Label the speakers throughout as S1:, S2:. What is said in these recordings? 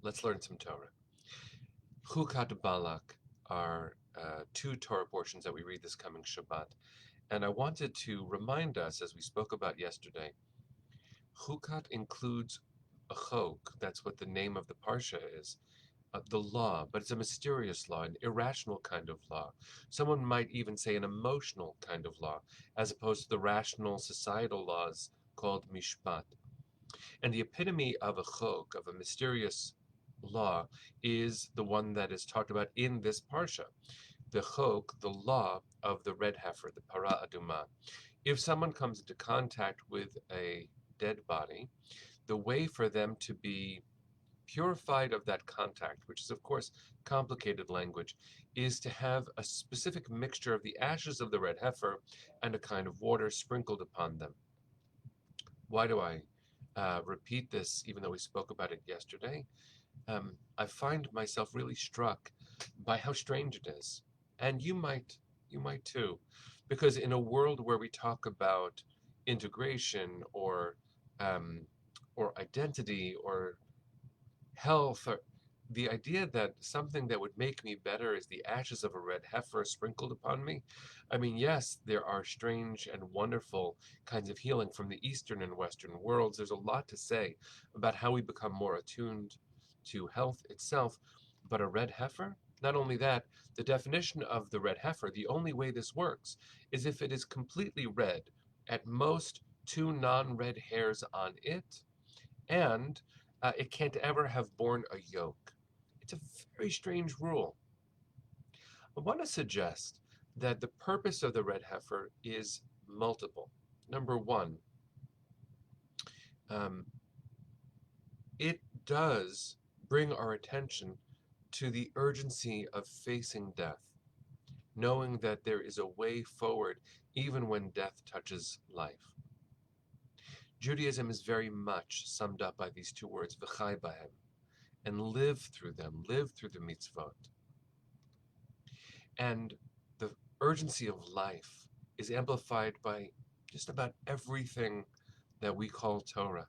S1: Let's learn some Torah. Chukat Balak are two Torah portions that we read this coming Shabbat. And I wanted to remind us, as we spoke about yesterday, Chukat includes a chok, that's what the name of the parsha is, the law, but it's a mysterious law, an irrational kind of law. Someone might even say an emotional kind of law, as opposed to the rational societal laws called mishpat. And the epitome of a chok, of a mysterious law, is the one that is talked about in this parsha. The chok, the law of the red heifer, the para aduma. If someone comes into contact with a dead body, the way for them to be purified of that contact, which is of course complicated language, is to have a specific mixture of the ashes of the red heifer and a kind of water sprinkled upon them. Why do I repeat this, even though we spoke about it yesterday? I find myself really struck by how strange it is, and you might too, because in a world where we talk about integration um, or identity or health, or the idea that something that would make me better is the ashes of a red heifer sprinkled upon me. I mean, yes, there are strange and wonderful kinds of healing from the Eastern and Western worlds. There's a lot to say about how we become more attuned to health itself. But a red heifer? Not only that, the definition of the red heifer, the only way this works is if it is completely red, at most two non red hairs on it, and it can't ever have borne a yoke. It's a very strange rule. I want to suggest that the purpose of the red heifer is multiple. Number one, um, it does bring our attention to the urgency of facing death, knowing that there is a way forward even when death touches life. Judaism is very much summed up by these two words, v'chai bahem, and live through them, live through the mitzvot. And the urgency of life is amplified by just about everything that we call Torah.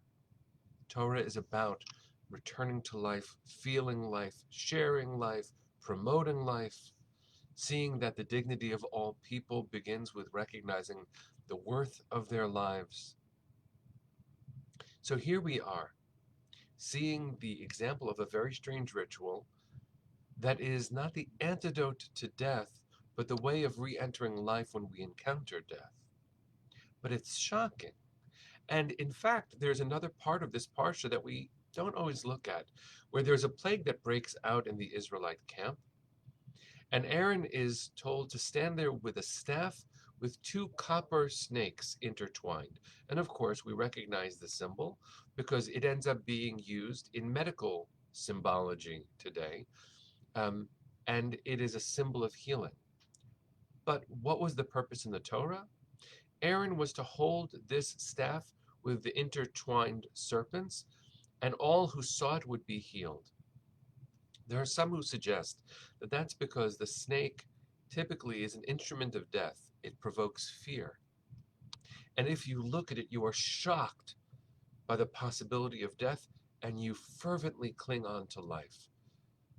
S1: Torah is about returning to life, feeling life, sharing life, promoting life, seeing that the dignity of all people begins with recognizing the worth of their lives. So here we are, seeing the example of a very strange ritual that is not the antidote to death, but the way of re entering life when we encounter death. But it's shocking. And in fact, there's another part of this parsha that we don't always look at, where there's a plague that breaks out in the Israelite camp. And Aaron is told to stand there with a staff with two copper snakes intertwined. And of course, we recognize the symbol because it ends up being used in medical symbology today. Um, and it is a symbol of healing. But what was the purpose in the Torah? Aaron was to hold this staff with the intertwined serpents, and all who saw it would be healed. There are some who suggest that that's because the snake typically is an instrument of death. It provokes fear. And if you look at it, you are shocked by the possibility of death, and you fervently cling on to life.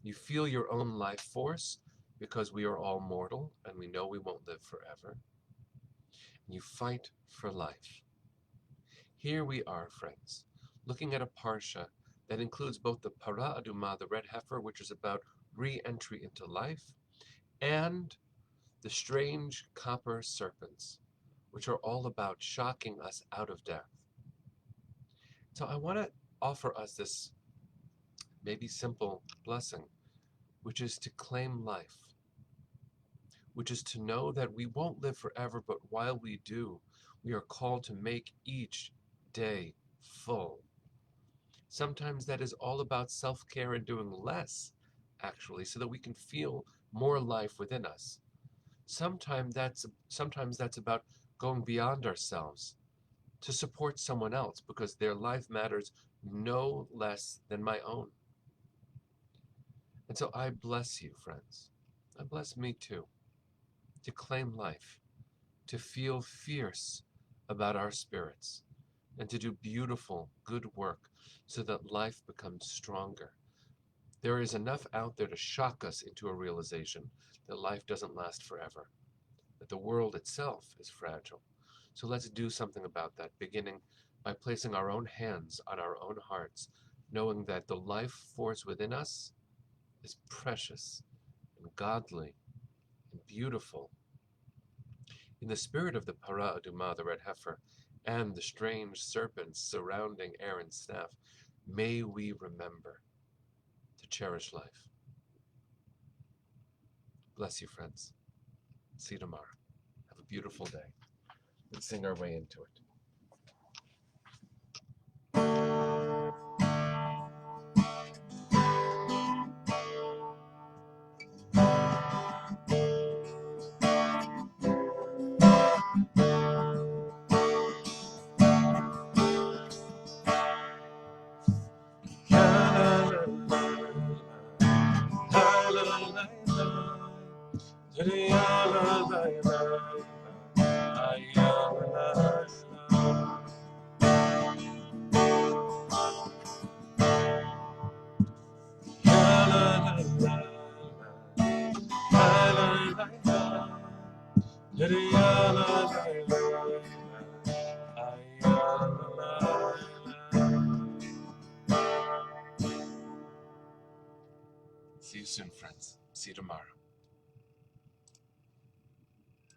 S1: You feel your own life force because we are all mortal and we know we won't live forever. And you fight for life. Here we are, friends, looking at a parsha that includes both the para aduma, the red heifer, which is about re-entry into life, and the strange copper serpents, which are all about shocking us out of death. So I want to offer us this maybe simple blessing, which is to claim life, which is to know that we won't live forever, but while we do, we are called to make each day full. Sometimes that is all about self-care and doing less, actually, so that we can feel more life within us. Sometimes that's about going beyond ourselves to support someone else because their life matters no less than my own. And so I bless you, friends. I bless me too, to claim life, to feel fierce about our spirits, and to do beautiful, good work so that life becomes stronger. There is enough out there to shock us into a realization that life doesn't last forever, that the world itself is fragile. So let's do something about that, beginning by placing our own hands on our own hearts, knowing that the life force within us is precious and godly and beautiful. In the spirit of the para aduma, the red heifer, and the strange serpents surrounding Aaron's staff, may we remember to cherish life. Bless you, friends. See you tomorrow. Have a beautiful day. Let's sing our way into it. See you soon, friends. See you tomorrow.